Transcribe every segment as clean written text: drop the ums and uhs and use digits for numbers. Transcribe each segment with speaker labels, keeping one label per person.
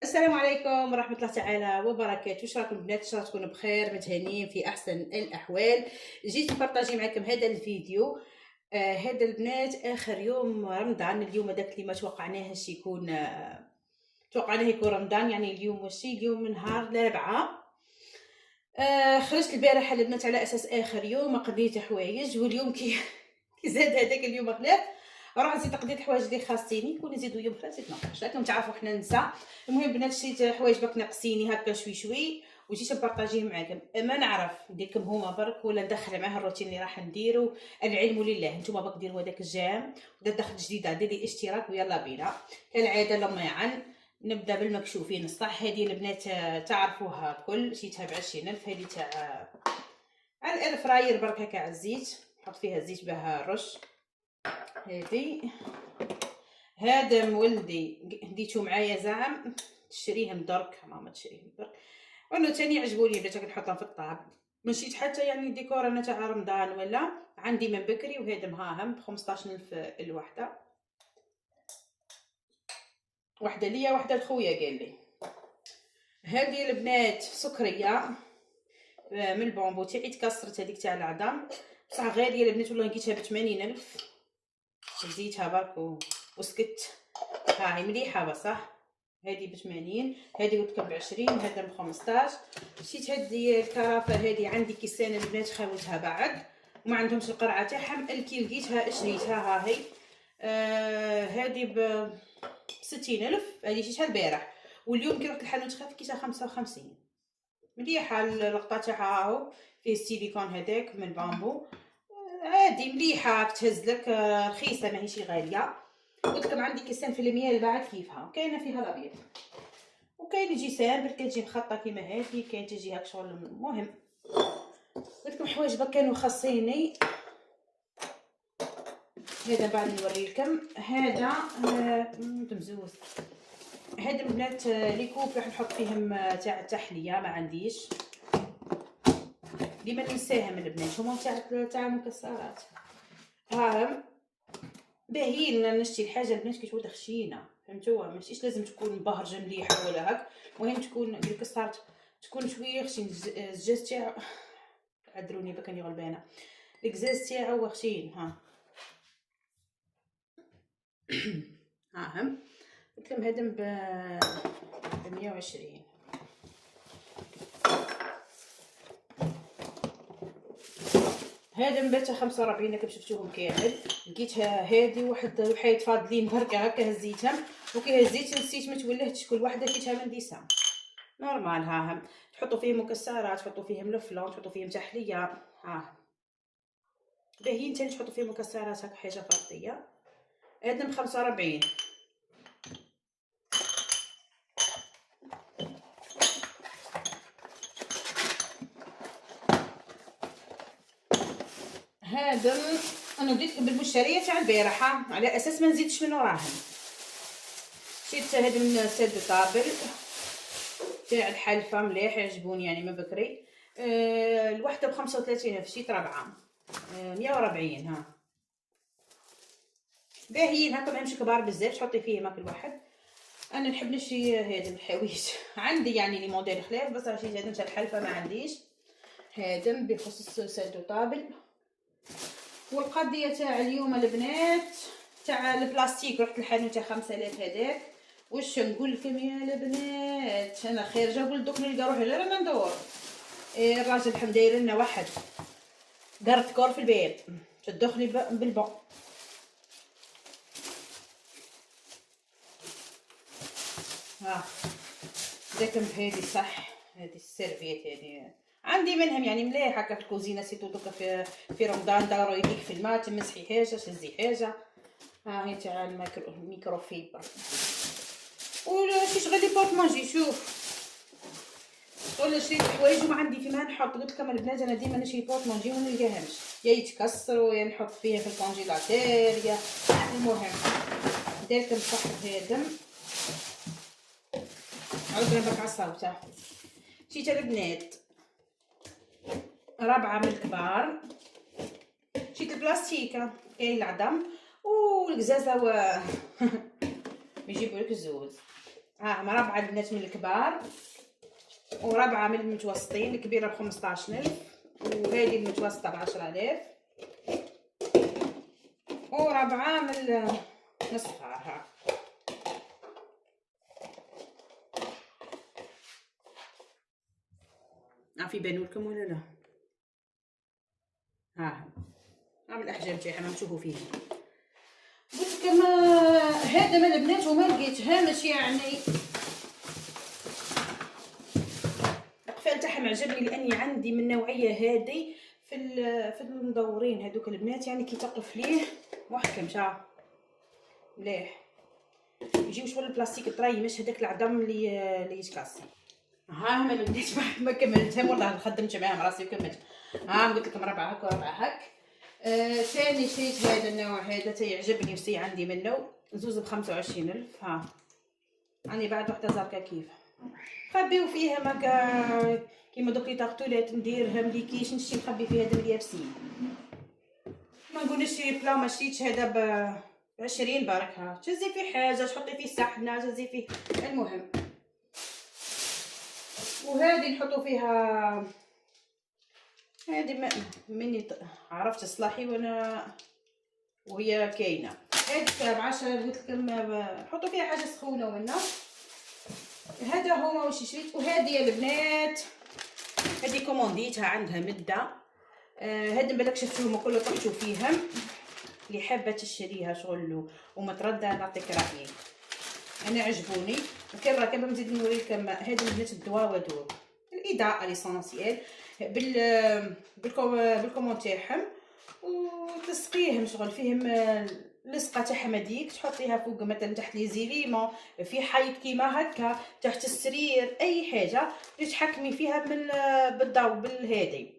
Speaker 1: السلام عليكم ورحمة الله تعالى وبركاته. واش راكم البنات؟ ان شاء الله تكونوا بخير متهنيين في احسن الاحوال. جيت نبارطاجي معكم هذا الفيديو. هذا البنات اخر يوم رمضان. اليوم هذاك اللي ما توقعناهش يكون توقعناه يكون رمضان، يعني اليوم وشي اليوم نهار الاربعاء. خرجت البارحه البنات على اساس اخر يوم ما قضيت حوايج، واليوم كي زاد هذاك اليوم خلاف راه نزيد قضيت الحوايج اللي خاصيني، يكون نزيدو يوم اخر نزيد نخرج. راكم تعرفوا حنا نساء. المهم بنات شريت حوايج باك ناقصيني هكا شوي شوي وجيت نبارطاجيه معاكم. ما نعرف ندير لكم هما برك ولا ندخل معاه الروتين اللي راح نديرو. العلم لله، نتوما باك ديروا هذاك الجام ودا دخل جديده ديري اشتراك ويلا بينا كالعاده. لما يعن نبدا بالمكشوفين الصح. هذه البنات تعرفوها بكل شيتها ب20,000. هذه تاع على الاير فراير برك هكا على الزيت، نحط فيها الزيت بها رش. هذه هذا مولدي ديتو معايا زعم تشريهم درك، ماما تشريهم درك. وانه تاني عجبوني بلاتك نحطهم في الطاب. مشيت حتى يعني ديكور انا تاع رمضان ولا عندي من بكري، وهذا مهاهم ب15,000 الوحده. وحده ليا وحده لخويا قال لي. هذه البنات سكريه من البومبو تاعي تكسرت، هذيك تاع العظم بصح غاليه البنات والله لقيتها ب80,000. زيتها برك وسكت. هاهي مليحه بصح. هذه ب80، هذه قلت لكم ب20، هذا ب15. شريت هذه الكرافه، هذه عندي كيسان البنات خاوتها بعد وما عندهمش القرعه تاعها، الكي لقيتها شريتها. ها هي هذه ب60,000. هذه شريتها البارح واليوم كي رحت الحانوت خاف لقيتها 55. مليحه اللقطه تاعها اهو، فيه السيليكون هذاك من بامبو. عادي مليحه تهزلك، رخيصه ماهيش غاليه. قلت لكم عندي كيسان في المياه بعد كيفها، كاينه فيها الابيض وكاين يجي سامبل، كتجي مخطه كيما هذه، كاين تجي هاك شغل. المهم قلت لكم حوايج بك كانوا خاصيني. هذا بعد نوريلكم. هذا مزوز. هذا البنات لي كوب راح نحط فيهم تاع التحليه، ما عنديش ديما ننساهم البنات، هما تاع المكسرات. هاهم باهيين. نشتي الحاجه البنات كي تولي خشينه، فهمتوا؟ ماشيش لازم تكون مبهرجه مليحه ولا هك، المهم تكون الكسرات تكون شويه خشين. الزجاج تاعو عذروني بكاني غلبانه، الكزاز تاعو خشين. هم قلت لهم هذا ب120. هذا مبات 45 كيف شفتوهم كامل. لقيتها هذه واحد الحيط فاضلين بركه هكا هزيتهم، وكي هزيت نسيت ما تولهتش كل وحده لقيتها من ديسان نورمال. هم تحطوا فيهم مكسرات، تحطوا فيهم لفلون، تحطوا فيهم تحليه. باهيين تاني تحطوا فيهم مكسرات هكا حاجه فرديه. هذا ب45. هذا انا بديت بالمشتريه تاع البارحه على اساس ما نزيدش من وراهم. شريت هذا من ساد طابل تاع الحلفه، مليح يعجبوني يعني من بكري. الوحده ب35 شريت 4 140. ها باهيين هكا، ماهمش كبار بزاف تحطي فيه ماكل واحد. انا نحب نشري هذا الحوايج عندي يعني لي موديل خلاف، بس شريت هذا تاع الحلفه ما عنديش. هذا بخصوص ساد طابل. والقضيه تاع اليوم البنات تاع البلاستيك، رحت الحانوت تاع 5000 هذاك. واش نقول لكم يا البنات، انا خارجه قلت دوك نلقى روحي غير انا ندور. الراجل حم داير لنا واحد دارت كور في الباب تدخلي بالبون. ذاك بهذه صح. هذه السيرفيات هذه عندي منهم يعني مليح هكا في الكوزينه، سيتو دوكا في رمضان داروا يديك في الماء تمسحي حاجه تهزي حاجه. هي تاع الميكروفيبر. ولا شي شغل لي بورت مونجي. شوف ولا شريت حوايج وما عندي فيما نحط. قلت لكم البنات انا ديما نشري بورت مونجي وما نلقاهمش، يا يتكسروا يا نحط فيه في الكونجيلاتير يا. المهم دارت نصحب هذا عاود برك على الصوته. شريت البنات 4 من الكبار. شريت البلاستيكه كاين العظم والقزازه يجيبوا لك الزوز. رابعه البنات من الكبار، ورابعه من المتوسطين. الكبيره ب 15000 وهذه المتوسطه ب 10000، ورابعه من الصغار. عارف يبانوا لكم ولا لا؟ من الاحجام تاعها ما تشوفوا فيه. قلت لكم هذا من البنات وما لقيتهاش، يعني القفال تاعها معجبني لاني عندي من النوعيه هذه في المدورين هذوك البنات، يعني كي تقف ليه محكم شا مليح، يجيو شغل البلاستيك طري مش هذاك العظم اللي يتكاسي. هما البنات ما كملتهم والله، خدمت معاهم راسي وكملت. قلت لكم ربعه هكا وربعه هك. ثاني شريت هذا النوع، هذا تيعجبني وسي عندي منه زوز ب 25000. راني بعد وحده زرقاء كيف خبيو فيها هكا كيما دوك لي طاغطولات نديرهم لي كيش نشتي نخبي فيها هذا اليابسين. ما نقول نشري بلا ما شريتش هذا ب 20 برك. تهزي فيه حاجه، تحطي فيه صحنه، تهزي فيه. المهم وهذه نحطوا فيها، هذه مني عرفت صلاحي وانا وهي كاينه. هذه ب 10 قلت لكم حطوا فيها حاجه سخونه ومنه. هذا هما واش شريت. وهذه يا البنات هذه كومونديتها عندها مده. هاد بالك شفتوهم كله طحتوا فيهم. اللي حابه تشريها شغل ومتردة نعطيك رايي. انا عجبوني. وكان راه كما نزيد نوريكم هاد البنات الدواء ودور الاضاءه ليسونسيال بالكومون تاعهم، وتسقيهم شغل فيهم اللصقه تاعهم هذيك تحطيها فوق مثلا تحت لي زيليمون، في حيط كيما هكا تحت السرير، اي حاجه تحكمي فيها من بالضوء بالهادي.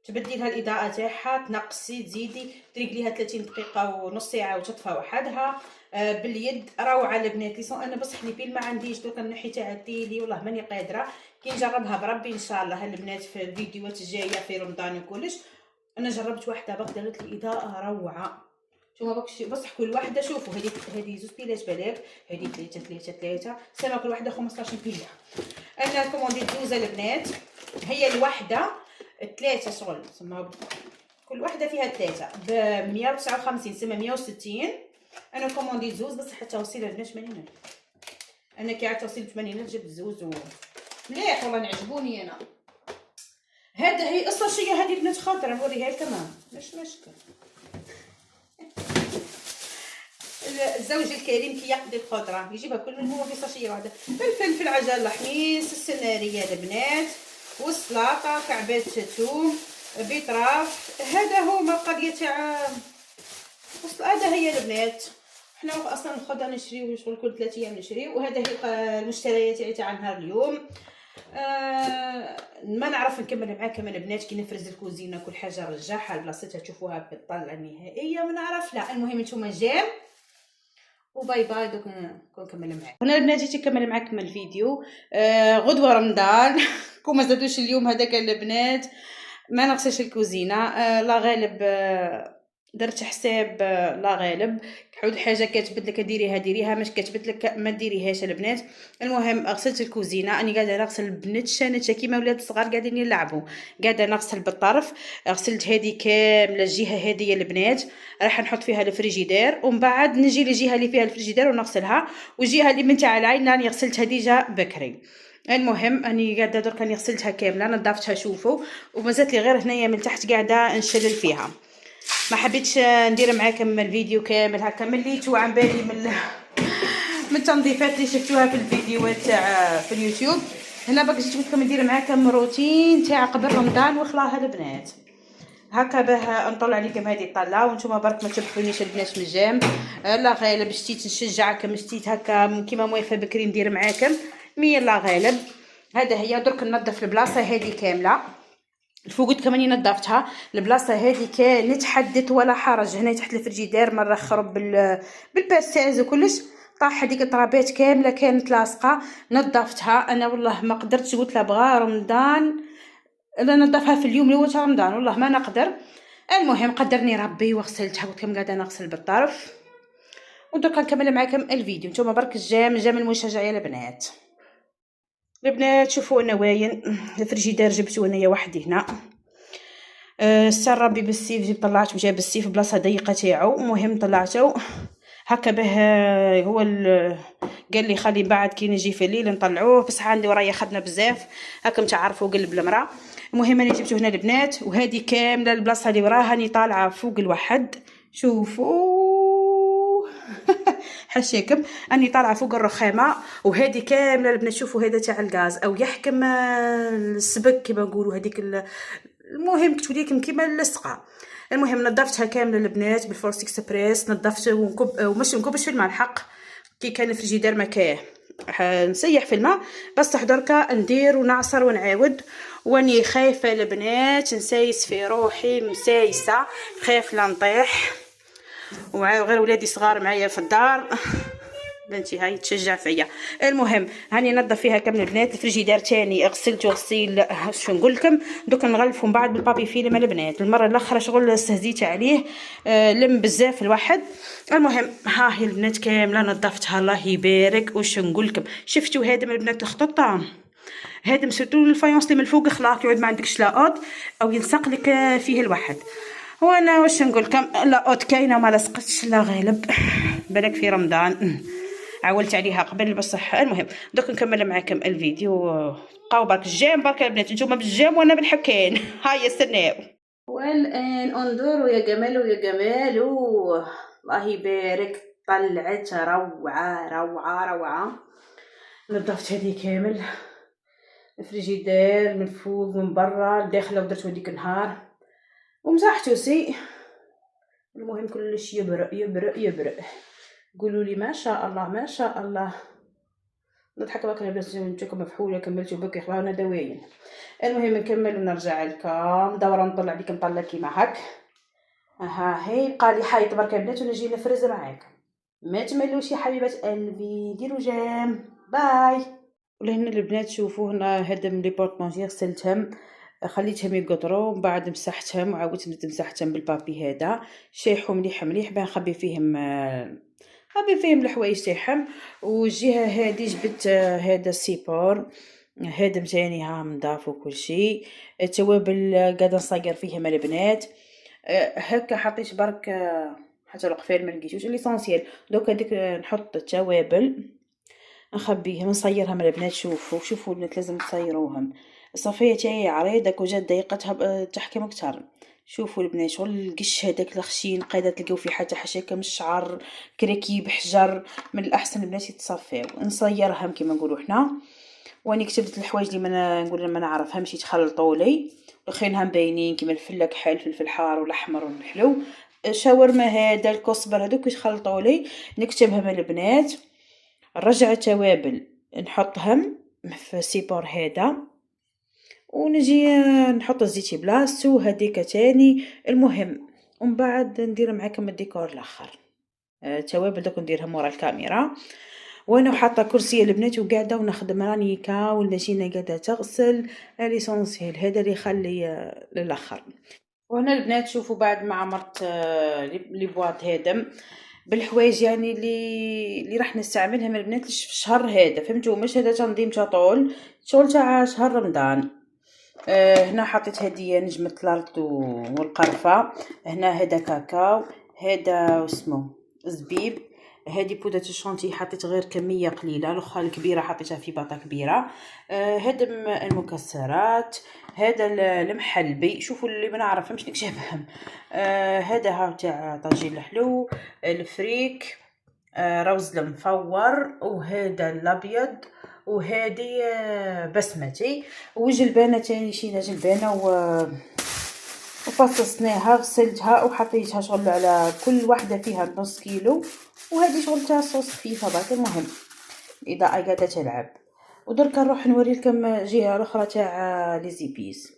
Speaker 1: تبدلي لها الاضاءه تاعها، تنقصي تزيدي تريقليها 30 دقيقه ونص ساعه وتطفى وحدها. باليد روعه البنات. انا بصح لي بيل ما عنديش دوكا نحي تاع التيلي والله ماني قادره. كي نجربها بربي ان شاء الله البنات في الفيديوهات الجايه في رمضان وكلش. انا جربت واحده بقى دارت لي اضاءه روعه. نتوما بقش بصح كل واحده شوفوا هذه زوج بيلات بلاك، هذه 3 سما كل واحده 15 بيله. انا كومونديت زوز البنات، هي الوحده 3 شغل سما كل واحده فيها 3 ب 159 سما 160. انا كومونديت زوز بصح التوصيل البنات 80. انا كي عاد توصيل 80 جبت زوز مليح والله نعجبوني انا. هذا هي الصاشيه هذه بنات خضره نوريها لكم مش مشكل. الزوج الكريم كي يقضي الخضره يجيبها كل من هو في صاشيه واحده. الفلفل عجل الحميص، السناريه البنات، والسلطه، كعبات توم، بيطراف. هذا هو ما قضيه تاع هذا هي البنات. حنا اصلا الخضره نشريوه شغل كل 3 ايام نشريو. وهذا هي المشتريات تاع نهار اليوم. ما نعرف نكمل معاكم البنات كي نفرز الكوزينه كل حاجه نرجعها لبلاصتها تشوفوها بالطلعه النهائيه. ما نعرف لا. المهم نتوما جام وباي باي. دوك نكمل معاكم. هنا البنات جيت نكمل معاكم الفيديو. غدوه رمضان كون ما زادوش اليوم هذاك البنات ما نغسلش الكوزينه. لا غالب درت حساب لا غالب حود حاجه كتبت لك ديريها مش كتبت لك ما ديريهاش البنات. المهم غسلت الكوزينه. اني قاعده نغسل بنت شانتها كيما ولاد الصغار قاعدين يلعبوا. قاعده نغسل بالطرف. غسلت هذه كامله الجهه هذه البنات راح نحط فيها الفريجيدير، ومن بعد نجي للجهه اللي فيها الفريجيدير ونغسلها، والجهه اللي من تاع العين راني غسلتها ديجا بكري. المهم اني قاعده درك راني غسلتها كامله نظفتها شوفوا، ومازالت لي غير هنايا من تحت قاعده نشلل فيها. ما حبيتش ندير معاكم الفيديو كامل هكا مليتو عن بالي من التنظيفات اللي شفتوها في الفيديوهات تاع في اليوتيوب. هنا باقي جيت لكم ندير معاكم روتين تاع قبل رمضان وخلاها البنات هكا باه نطلع عليكم هذه الطله. وانتم برك ما تشوفونيش البنات من الجام لا غالب شتيت نشجعكم شتيت هكا كيما موافه بكري ندير معاكم مي لا غالب. هذا هي درك ننظف البلاصه هذه كامله. الفوقت كمان نظفتها البلاصه هذه كانت تحدث ولا حرج. هنا تحت الفريجيدير مره خرب بالباساز وكلش طاح هذيك الطرابات كامله كانت لاصقه. نظفتها انا والله ما قدرتش. قلت لها بغا رمضان انا نظفها في اليوم الاول تاع رمضان والله ما نقدر. المهم قدرني ربي وغسلتها. قلت لكم قاعده نغسل بالطرف ودرك نكمل معكم الفيديو. نتوما برك الجام المشجع يا البنات. البنات شوفوا انا واين الفريجيدير جبتو انايا وحدي هنا. السر ربي بالسيف جبت طلعت وجاب السيف بلاصه ضيقه تاعو. المهم طلعته هكا به هو قال لي خلي بعد كي نجي في الليل نطلعوه، بصح عندي ورايا خدمه بزاف هاكم تعرفوا قلب المراه. المهم انا جبته هنا البنات، وهذه كامله البلاصه اللي وراها راني طالعه فوق الوحد. شوفوا حشيكم اني طالعه فوق الرخامه، وهذه كامله البنات شوفوا هذا تاع الغاز او يحكم السبك كما نقولوا هذيك المهم كتوليكم كيما اللصقه. المهم نظفتها كامله البنات بالفورس اكسبريس، نظفت ونكب ومش نكبش في الماء الحق كي كان الفريجيدير مكاه نسيح في الماء، بصح دركا ندير ونعصر ونعاود. واني خايفه البنات نسايس في روحي مسايسه، خايف لا نطيح، وغير ولادي صغار معايا في الدار بنتي هاي تشجع فيا. المهم هاني نظف فيها كامل البنات. الفريجيدير تاني غسلته غسيل شو نقول لكم، دوك نغلفهم بعد بالبابي فيلم البنات. المره الاخرى شغل استهزيت عليه لم بزاف الواحد. المهم ها هي البنات كامله نظفتها الله يبارك. وش نقول لكم شفتوا هذا من البنات الخطوط هذا مسرتو الفايونس اللي من الفوق خلاص يعود ما عندكش لاوت او يلصق لك فيه الواحد. وانا واش نقول لكم لاوت كاينه ما لصقتش لا غالب بالك في رمضان عولت عليها قبل بصح. المهم دوك نكمل معكم الفيديو. بقاو برك الجام برك البنات نتوما بالجام وانا بالحكاين هيا استناو. والان انظروا يا جمال ويا جمال الله يبارك طلعت روعه روعه روعه. نظفت هذه كامل الفريجيدير من فوق من برا داخله ودرت هذيك النهار ومسحته سي. المهم كلش يبرق يبرق يبرق. قولوا لي ما شاء الله ما شاء الله. نضحك بك بس نجيكم مفحوله كملتوا بك اخوانا دواين. المهم نكمل ونرجع لكم دوره نطلع لكم طله كيما هك. ها هي بقى لي حايط برك البنات ونجي نفرز معاكم. ما تملوش يا حبيبات قلبي ديروا جام باي. ولهنا البنات شوفوا هنا هدم لي بورطمونجي غسلتهم خليتهم يقطروا ومن بعد مسحتهم وعاودت مسحتهم بالبابي هذا شيحوا مليح مليح باه نخبي فيهم الحوايج تاعهم. والجهه هذه جبت هذا السيبور هذا متاني ها نضاف وكل شيء. التوابل قاعده نصير فيهم البنات هكا حطيت برك حتى القفال ما لقيتوش ليسونسيال. دوك هذيك نحط التوابل نخبيهم نصيرهم البنات. شوفوا البنات لازم تصيروهم. الصفيه تاعي عريضه وجات ضيقتها تحكم اكثر. شوفوا البنات شغل القش هذاك الخشين قاعده تلقاو فيه حتى حشاكه من الشعر كريكيب حجر. من الاحسن البنات يتصفيو نصيرهم كما نقولوا حنا. واني كتبت الحوايج اللي ما نقول ما نعرفهمش يتخلطوا لي الاخرين باينين كيما الفله كحل فلفل حار والاحمر والحلو شاورما هذا الكزبر هذوك يتخلطوا لي نكتبهم البنات. نرجع التوابل نحطهم في سيبور هذا ونجي نحط الزيت بلاصتو هذيك تاني. المهم ومن بعد ندير معكم الديكور الاخر. التوابل دوك نديرهم ورا الكاميرا وانا حاطه كرسي البنات وقاعده ونخدم رانيكا والماشينه قاعده تغسل ليسونسيال هذا اللي يخلي للاخر. وهنا البنات شوفوا بعد ما عمرت لي بواط هذا بالحوايج يعني اللي راح نستعملهم البنات في الشهر هذا فهمتوا مش هذا تنظيم طول شغل تاع شهر رمضان. هنا حطيت هديه نجمه الارض والقرفه. هنا هذا كاكاو هذا اسمه زبيب. هذه بودره الشونتي حطيت غير كميه قليله الاخرى الكبيره حطيتها في باطه كبيره. هذا المكسرات هذا المحلبي شوفوا اللي ما نعرفهمش نكتبهم. هذا ها تاع طاجين الحلو الفريك روز المفور وهذا الابيض وهذه بسمتي وجلبانه تاني شينا جلبانه وفصصناها غسلتها وحطيتها شغل على كل واحده فيها نص كيلو وهذه شغل تاع صوص خفيفه برك. المهم اذا قاعده تلعب ودرك نروح نوري لكم جهه الاخرى تاع لي زيبيس.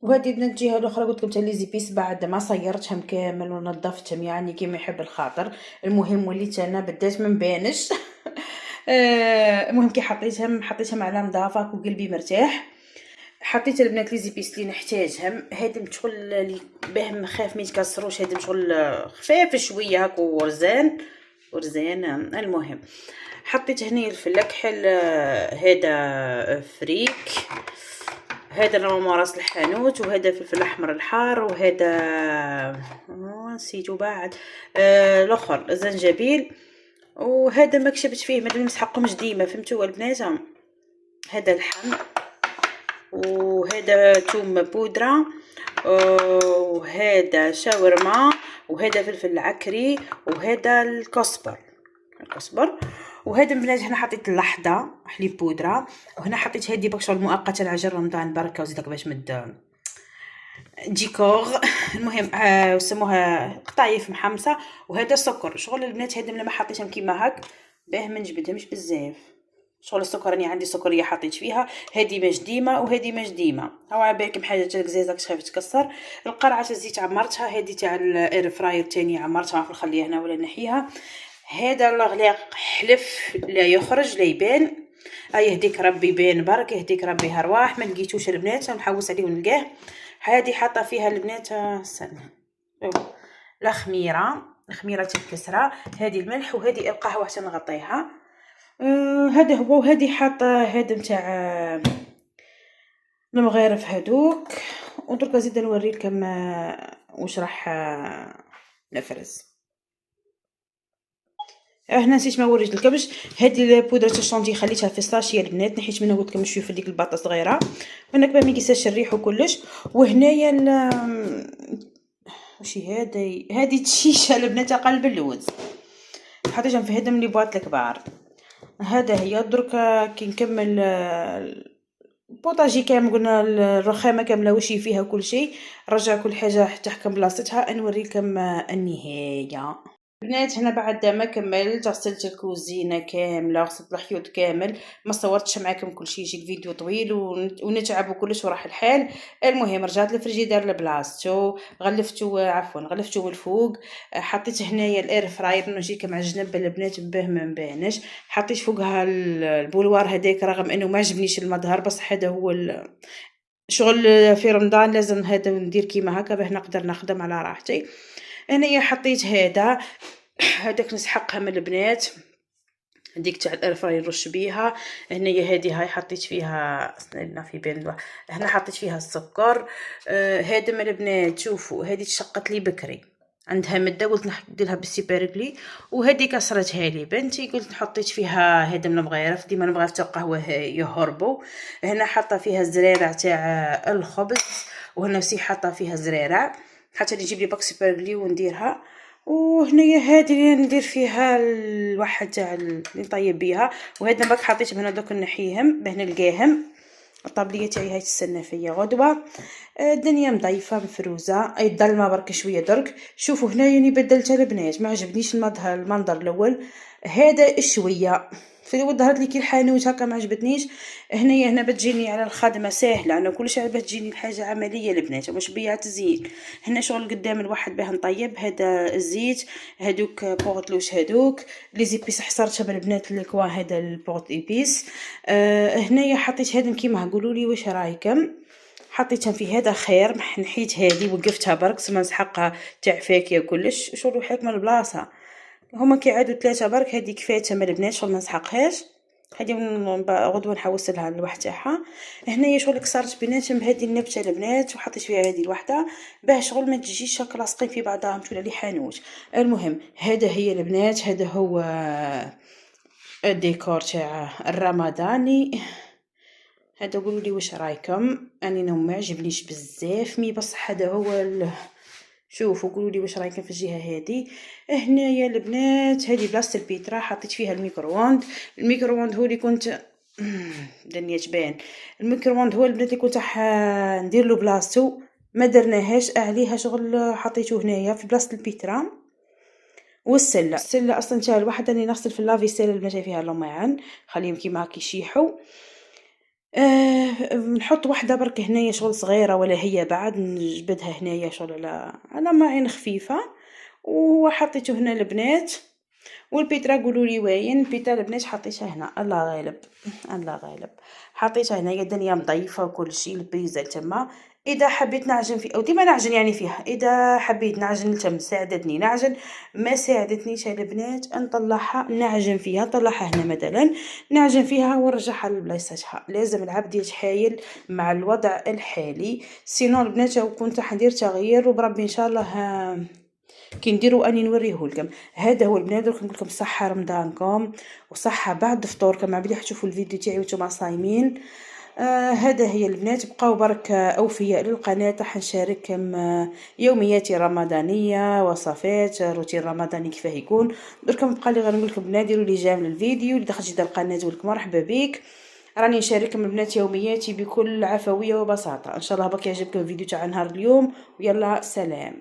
Speaker 1: وهذه بنات الجهه الاخرى قلت لكم تاع لي زيبيس بعد ما صيرتهم كامل ونظفتهم يعني كيما يحب الخاطر. المهم وليت انا بدات ما نبانش المهم كي حطيتهم على نظافه وقلبي مرتاح. حطيت البنات لي زيبيس اللي نحتاجهم. هادم شغل اللي باه نخاف ما يتكسروش هادم شغل خفاف شويه هكا ورزان ورزان. المهم حطيت هني الفله كحل، هذا فريك، هذا نورمالمون راس الحانوت، وهذا فلفل احمر الحار، وهذا نسيتو بعد الاخر زنجبيل، وهذا ما كشبت فيه ما نسحقهمش ديما، فهمتوا البنات. هذا اللحم، وهذا توم بودره، وهذا شاورما، وهذا فلفل العكري، وهذا الكزبر. وهذا البنات هنا حطيت اللحظه حليب بودره، وهنا حطيت هذه باش المؤقته لعجل رمضان بركه وزيدك باش مد ديكور. المهم وسموها قطايف محمصه. وهذا السكر شغل البنات، هذا ما حطيتهم كيما هاك باه ما نجبدهمش بزاف. شغل السكر راني عندي سكريه حطيت فيها، هذه ماش ديما وهذه ماش ديما، هاو على بالكم حاجه تاع القزازه تخاف تكسر. القرعه الزيت عمرتها، هذه تاع الاير فراير تاني عمرتها، نخليها هنا ولا نحيها. هذا الغلاق حلف لا يخرج لا يبان، يهديك ربي يبان برك، يهديك ربي هرواح. ما لقيتوش البنات نحوس عليه ونلقاه. هذه حاطه فيها البنات استنى الخميره تكسرها، هذه الملح، وهذه القهوه حتى نغطيها. هذا هو. وهذه حاطه هذا نتاع المغارف هذوك. ودرك زيد نوريكم واش راح نفرز. هنا نسيت ما وريت الكبش. هذه بودره الشونتي خليتها في الساشيه البنات، نحيت منها قلت لكم شويه في ديك الباطه صغيره، هناك ما يقيساش الريح وكلش. وهنايا وشي هذه تشيشه البنات قلب اللوز، حطيتهم في هذا من لي بواط الكبار. هذا هي درك كي نكمل البوطاجي كامل، قلنا الرخامه كامله وشي فيها كل شيء، رجع كل حاجه تحكم بلاصتها. نوريكم النهايه بنات. هنا بعد ما كملت غسلت الكوزينه كامله، غسلت الحيوط كامل، ما صورتش معاكم كل شيء، يجيك فيديو طويل ونتعب وكلش وراح الحال. المهم رجعت الفريجيدير لبلاصتو، غلفتو من الفوق. حطيت هنايا الاير فراير نجيكم على الجنب البنات باه ما نبانش. حطيت فوقها البولوار هذاك، رغم انه ما عجبنيش المظهر، بصح هذا هو شغل في رمضان لازم هذا ندير كيما هكا باه نقدر نخدم على راحتي. هنايا حطيت هذاك نسحقها من البنات، هذيك تاع الارفراير نرش بيها. هنايا هذه هاي حطيت فيها في بين هنا حطيت فيها السكر. هذا من البنات شوفوا، هذه تشقت لي بكري عندها مده، قلت نديرها بالسيباركلي. وهذه كسرتها لي بنتي، قلت حطيت فيها هذا من المغارف، ديما المغارف تاع القهوه يهربوا. هنا حاطه فيها الزريرع تاع الخبز، وهنا سي حاطه فيها زريرع حتى نجيب لي باكس سيباركلي ونديرها. وهنايا هذه اللي ندير فيها الواحد تاع اللي نطيب بيها. وهذا باك حطيتهم هنا دوك نحيهم باه نلقاهم. الطابليه تاعي هاي تستنى فيا غدوه. الدنيا مضيفه مفروزه، اي ظلمه برك شويه درك. شوفوا هنايا راني بدلتها البنات، ما عجبنيش المنظر الاول هذا شويه في الود، ظهرت لي كي الحانوت هكا ما عجبتنيش. هنا بتجيني على الخدمه سهله، انا كلش على تجيني الحاجه عمليه البنات، واش بيا تزيين. هنا شغل قدام الواحد باه نطيب، هذا الزيت، هذوك بورطلوش، هذوك لي زيبيس حصرتهم البنات الكوا، هذا البورط ايبيس. هنايا حطيت هذا كيما قولوا لي واش رايكم. حطيتها في هذا خير، نحيت هذه وقفتها برك سما نسحقها تاع فاكهه كلش شغل حكم البلاصه. هما كيعادوا 3 برك، هذه كفايتها من البنات شغل ما نسحقهاش. هذه غدوه نحوس لها الواحد تاعها. هنايا شغل كسرت بيناتهم بهذه النبته البنات، وحطيت فيها هذه الوحده باه شغل ما تجيش هكا لاصقين في بعضهم ولا لي حانوت. المهم هذا هي البنات، هذا هو الديكور تاع الرمضاني. هذا قولوا لي واش رايكم. انا ما عجبنيش بزاف مي بصح هذا هو شوفوا قولوا لي واش رايكم في الجهه هذه. هنايا البنات هذه بلاصه البيترا حطيت فيها الميكرووند هو اللي كنت دنيا تبان. الميكرووند هو البنات اللي كنت ندير له بلاصتو، ما درناهاش عليها شغل، حطيته هنايا في بلاصه البيترا. والسله اصلا تاع الواحده اللي نغسل في اللافيسيل البنات فيها اللمعان، خليهم كيما هكا يشيحوا. نحط واحده برك هنايا شغل صغيره، ولا هي بعد نجبدها هنايا شغل على معين خفيفه. وحطيته هنا البنات. والبيترا قولوا لي واين بيتا البنات حطيتها هنا، الله غالب الله غالب، حطيتها هنا، هي الدنيا مضيفه وكل شيء، البيزا تما. اذا حبيت نعجن في او ديما نعجن يعني فيها، اذا حبيت نعجن تم ساعدتني نعجن، ما ساعدتنيش البنات نطلعها نعجن فيها، نطلعها هنا مثلا نعجن فيها ونرجعها لبلايصتها. لازم العبد يتحايل مع الوضع الحالي، سينو البنات كنت حندير تغيير وبربي ان شاء الله كي نديرو اني نوريهولكم. هذا هو البنات، درك نقولكم صحه رمضانكم وصحه بعد فطوركم، مع بلي تشوفوا الفيديو تاعي وانتم صايمين. هذا هي البنات، بقاو برك اوفياء للقناه، راح نشارككم يومياتي الرمضانيه، وصفات روتين رمضاني كيفاه يكون. درك بقى لي غير نقول لكم بنات ديروا لي جيم للفيديو، اللي دخل جديد القناه ولكم مرحبا بك. راني نشارككم البنات يومياتي بكل عفويه وبساطه، ان شاء الله بك يعجبكم الفيديو تاع نهار اليوم، ويلا سلام.